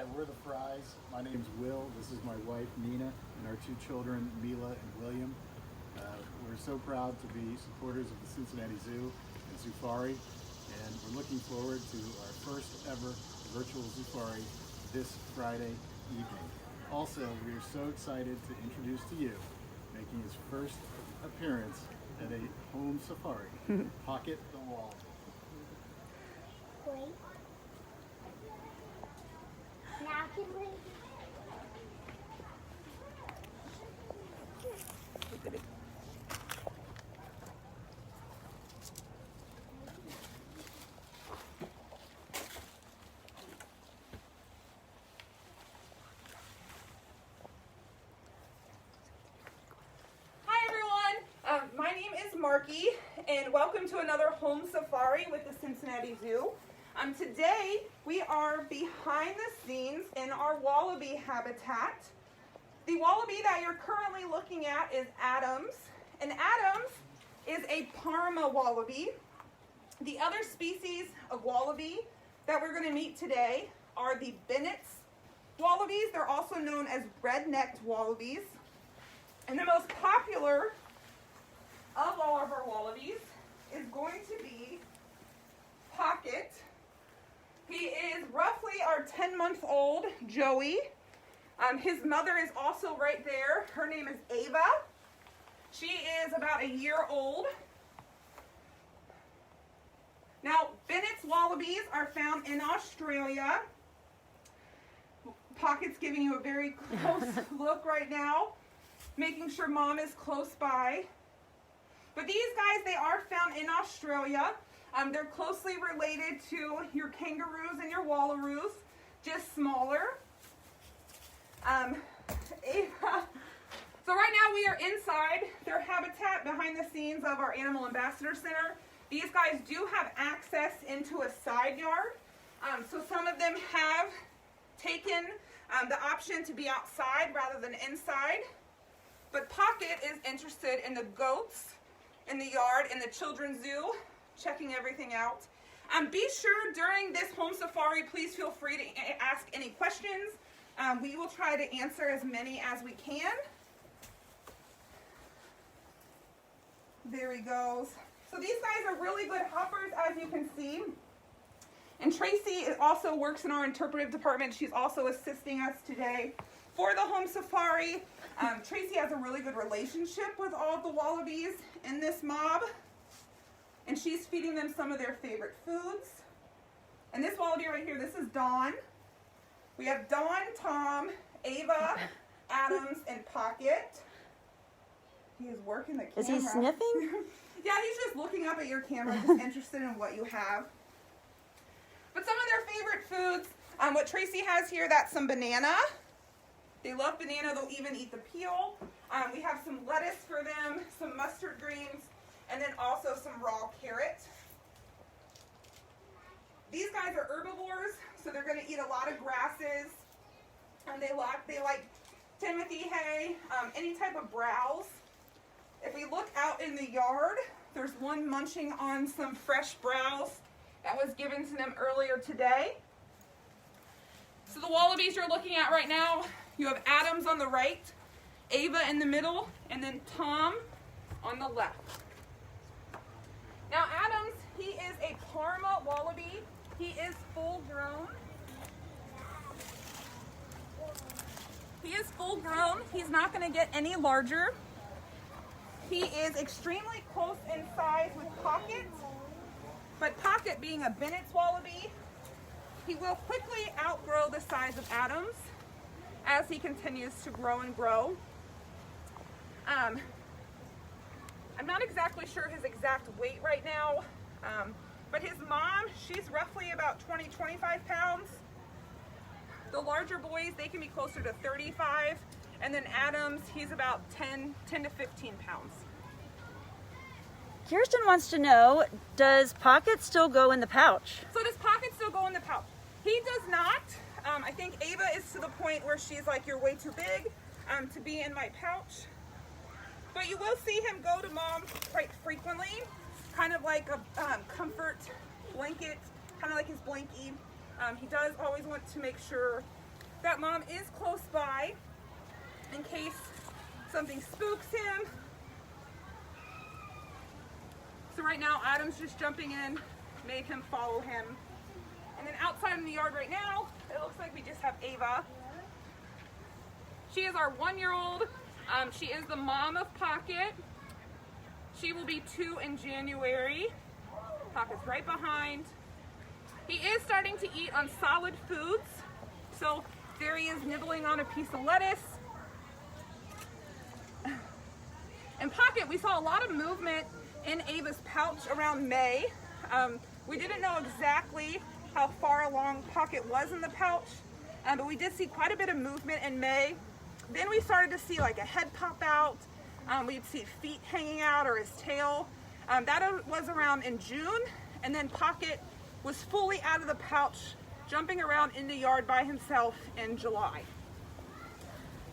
Hi, we're the Fries. My name's Will. This is my wife, Nina, and our two children, Mila and William. We're so proud to be supporters of the Cincinnati Zoo and Zoofari, and we're looking forward to our first ever virtual Zoofari this Friday evening. Also, we are so excited to introduce to you, making his first appearance at a home safari, Pocket the Wallaby. Wait. Now can we? Hi everyone, my name is Marky, and welcome to another home safari with the Cincinnati Zoo. Today we are behind the scenes in our wallaby habitat. The wallaby that you're currently looking at is Adams, and Adams is a Parma wallaby. The other species of wallaby that we're going to meet today are the Bennetts Wallabies. They're also known as red-necked wallabies. And the most popular of all of our wallabies is going to be Pocket. He is roughly our 10-month-old Joey. His mother is also right there. Her name is Ava. She is about a year old. Now, Bennetts Wallabies are found in Australia. Pocket's giving you a very close look right now, making sure mom is close by. But these guys, they are found in Australia. They're closely related to your kangaroos and your wallaroos, just smaller. So right now we are inside their habitat behind the scenes of our Animal Ambassador Center. These guys do have access into a side yard. So some of them have taken the option to be outside rather than inside. But Pocket is interested in the goats in the yard in the children's zoo, checking everything out. Be sure during this home safari, please feel free to ask any questions. We will try to answer as many as we can. There he goes. So these guys are really good hoppers, as you can see. And Tracy also works in our interpretive department. She's also assisting us today for the home safari. Tracy has a really good relationship with all of the wallabies in this mob. And she's feeding them some of their favorite foods. And this wallaby right here, this is Dawn. We have Dawn, Tom, Ava, Adams, and Pocket. He is working the camera. Is he sniffing? Yeah, he's just looking up at your camera, just interested in what you have. But some of their favorite foods, what Tracy has here, that's some banana. They love banana, they'll even eat the peel. We have some lettuce for them, some mustard greens, and then also some raw carrot. These guys are herbivores, so they're going to eat a lot of grasses. And they like timothy hay, any type of browse. If we look out in the yard, there's one munching on some fresh browse that was given to them earlier today. So the wallabies you're looking at right now, you have Adams on the right, Ava in the middle, and then Tom on the left. Now Adams, he is a Parma wallaby. He is full grown. He is full grown. He's not going to get any larger. He is extremely close in size with Pocket, but Pocket being a Bennetts Wallaby, he will quickly outgrow the size of Adams as he continues to grow and grow. I'm not exactly sure his exact weight right now, but his mom, she's roughly about 20-25 pounds. The larger boys, they can be closer to 35. And then Adams, he's about 10 to 15 pounds. Kirsten wants to know, does Pocket still go in the pouch? So does Pocket still go in the pouch? He does not. I think Ava is to the point where she's like, you're way too big to be in my pouch. But you will see him go to mom quite frequently, kind of like a comfort blanket, kind of like his blankie. He does always want to make sure that mom is close by in case something spooks him. So right now, Adam's just jumping in, made him follow him. And then outside in the yard right now, it looks like we just have Ava. She is our 1-year-old. She is the mom of Pocket. She will be 2 in January. Pocket's right behind. He is starting to eat on solid foods. So there he is nibbling on a piece of lettuce. And Pocket, we saw a lot of movement in Ava's pouch around May. We didn't know exactly how far along Pocket was in the pouch, but we did see quite a bit of movement in May. Then we started to see like a head pop out. We'd see feet hanging out or his tail. That was around in June, and then Pocket was fully out of the pouch, jumping around in the yard by himself in July.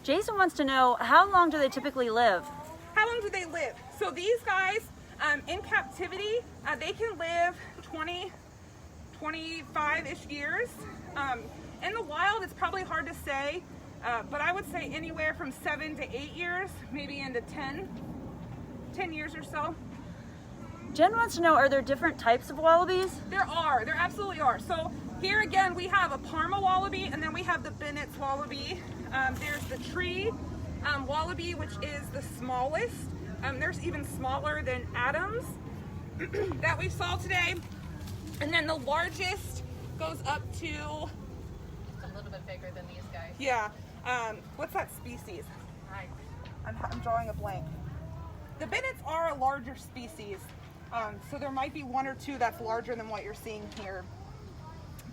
Jason wants to know, how long do they typically live? How long do they live? So these guys, in captivity, they can live 20, 25-ish years. In the wild, it's probably hard to say, but I would say anywhere from 7 to 8 years, maybe into 10 years or so. Jen wants to know, are there different types of wallabies? There absolutely are. So here again, we have a Parma wallaby, and then we have the Bennetts Wallaby. There's the tree wallaby, which is the smallest. There's even smaller than Adam's that we saw today. And then the largest goes up to... It's a little bit bigger than these guys. Yeah. What's that species? I'm drawing a blank. The Bennetts are a larger species. So there might be 1 or 2 that's larger than what you're seeing here.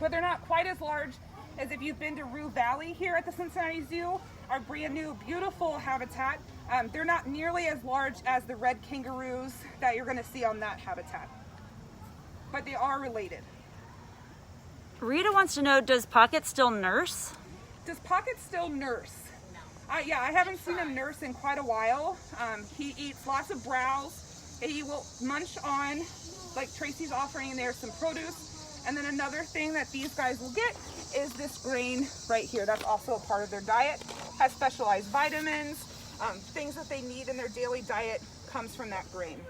But they're not quite as large as if you've been to Rue Valley here at the Cincinnati Zoo, our brand new beautiful habitat. They're not nearly as large as the red kangaroos that you're going to see on that habitat. But they are related. Rita wants to know, does Pocket still nurse? Does Pocket still nurse? No. Yeah, I haven't seen him nurse in quite a while. He eats lots of browse. He will munch on, like Tracy's offering there, some produce. And then another thing that these guys will get is this grain right here. That's also a part of their diet. Has specialized vitamins, things that they need in their daily diet comes from that grain.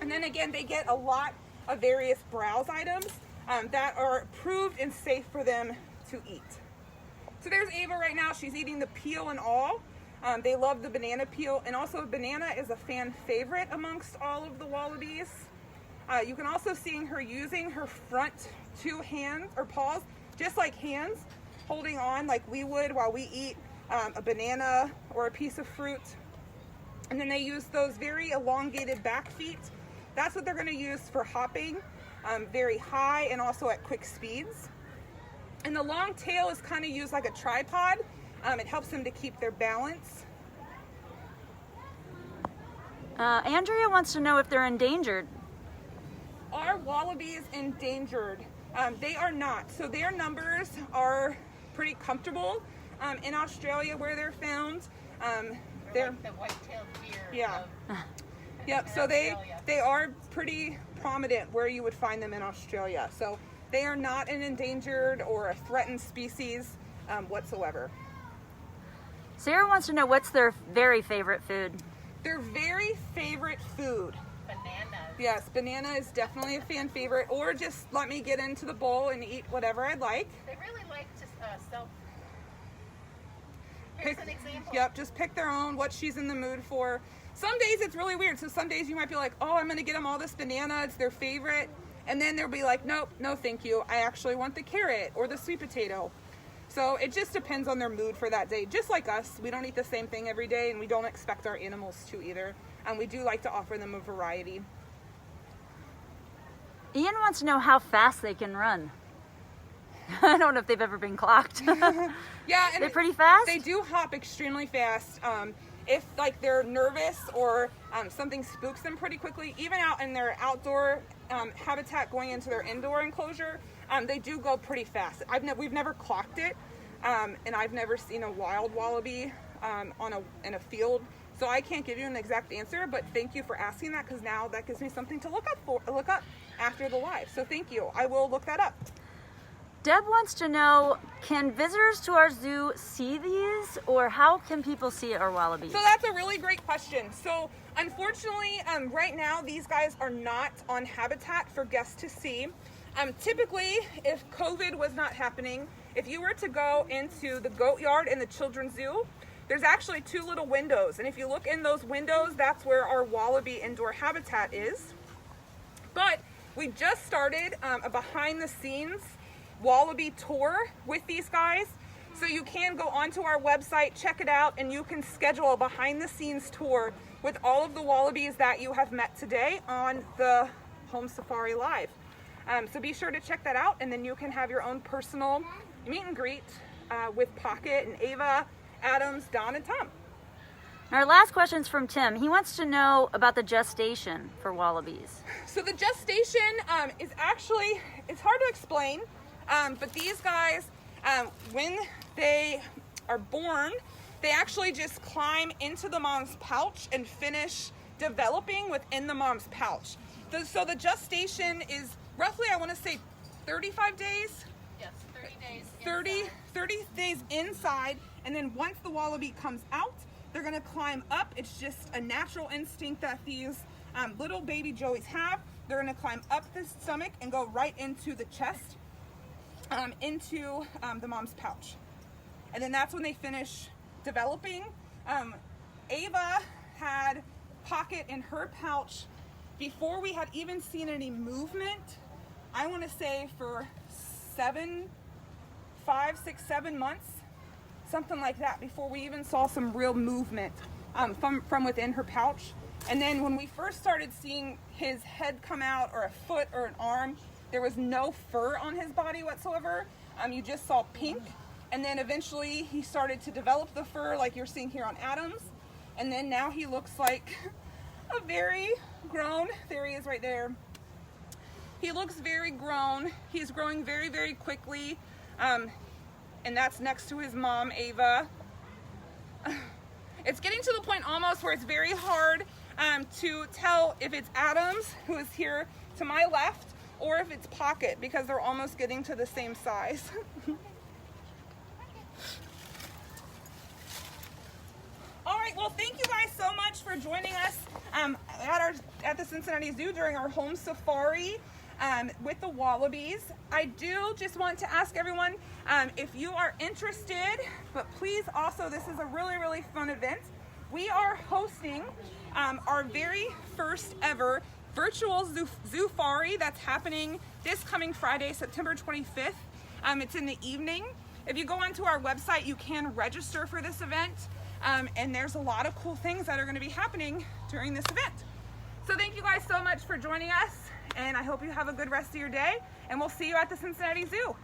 And then again, they get a lot of various browse items that are approved and safe for them to eat. So there's Ava right now. She's eating the peel and all. They love the banana peel, and also banana is a fan favorite amongst all of the wallabies. You can also see her using her front 2 hands or paws, just like hands, holding on like we would while we eat a banana or a piece of fruit. And then they use those very elongated back feet. That's what they're going to use for hopping very high and also at quick speeds. And the long tail is kind of used like a tripod. It helps them to keep their balance. Andrea wants to know if they're endangered. Are wallabies endangered? They are not. So their numbers are pretty comfortable in Australia where they're found. They're like the white-tailed deer. Yeah. Yep. So Australia. they are pretty prominent where you would find them in Australia. So they are not an endangered or a threatened species whatsoever. Sarah wants to know, what's their very favorite food? Their very favorite food. Bananas. Yes, banana is definitely a fan favorite, or just let me get into the bowl and eat whatever I like. They really like to self. Here's an example. Yep, just pick their own, what she's in the mood for. Some days it's really weird. So some days you might be like, oh, I'm going to get them all this banana. It's their favorite. And then they'll be like, nope, no thank you. I actually want the carrot or the sweet potato. So it just depends on their mood for that day. Just like us, we don't eat the same thing every day, and we don't expect our animals to either. And we do like to offer them a variety. Ian wants to know how fast they can run. I don't know if they've ever been clocked. Yeah, and they're pretty fast? They do hop extremely fast. If like they're nervous or something spooks them pretty quickly, even out in their outdoor habitat going into their indoor enclosure, they do go pretty fast. We've never clocked it, and I've never seen a wild wallaby in a field, so I can't give you an exact answer. But thank you for asking that, because now that gives me something to look up after the live. So thank you. I will look that up. Deb wants to know, can visitors to our zoo see these, or how can people see our wallabies? So that's a really great question. So unfortunately, right now, these guys are not on habitat for guests to see. Typically, if COVID was not happening, if you were to go into the goat yard in the children's zoo, there's actually 2 little windows. And if you look in those windows, that's where our wallaby indoor habitat is. But we just started a behind the scenes wallaby tour with these guys. So you can go onto our website, check it out, and you can schedule a behind the scenes tour with all of the wallabies that you have met today on the Home Safari Live. So be sure to check that out, and then you can have your own personal meet and greet with Pocket and Ava, Adams, Don, and Tom. Our last question is from Tim. He wants to know about the gestation for wallabies. So the gestation is actually, it's hard to explain, but these guys, when they are born, they actually just climb into the mom's pouch and finish developing within the mom's pouch. So the gestation is roughly, I want to say 35 days? Yes, 30 days. 30 days inside, and then once the wallaby comes out, they're going to climb up. It's just a natural instinct that these little baby joeys have. They're going to climb up the stomach and go right into the chest, into the mom's pouch. And then that's when they finish developing. Ava had Pocket in her pouch before we had even seen any movement. I want to say for 5, 6, 7 months, something like that, before we even saw some real movement from within her pouch. And then when we first started seeing his head come out, or a foot or an arm, there was no fur on his body whatsoever. You just saw pink. And then eventually he started to develop the fur like you're seeing here on Adams. And then now he looks like a very grown, there he is right there. He looks very grown. He's growing very, very quickly. And that's next to his mom, Ava. It's getting to the point almost where it's very hard to tell if it's Adams, who is here to my left, or if it's Pocket, because they're almost getting to the same size. All right, well, thank you guys so much for joining us at the Cincinnati Zoo during our home safari with the wallabies. I do just want to ask everyone if you are interested, but please also, this is a really, really fun event. We are hosting our very first ever virtual Zoofari that's happening this coming Friday, September 25th. It's in the evening. If you go onto our website, you can register for this event. And there's a lot of cool things that are going to be happening during this event. So thank you guys so much for joining us, and I hope you have a good rest of your day, and we'll see you at the Cincinnati Zoo.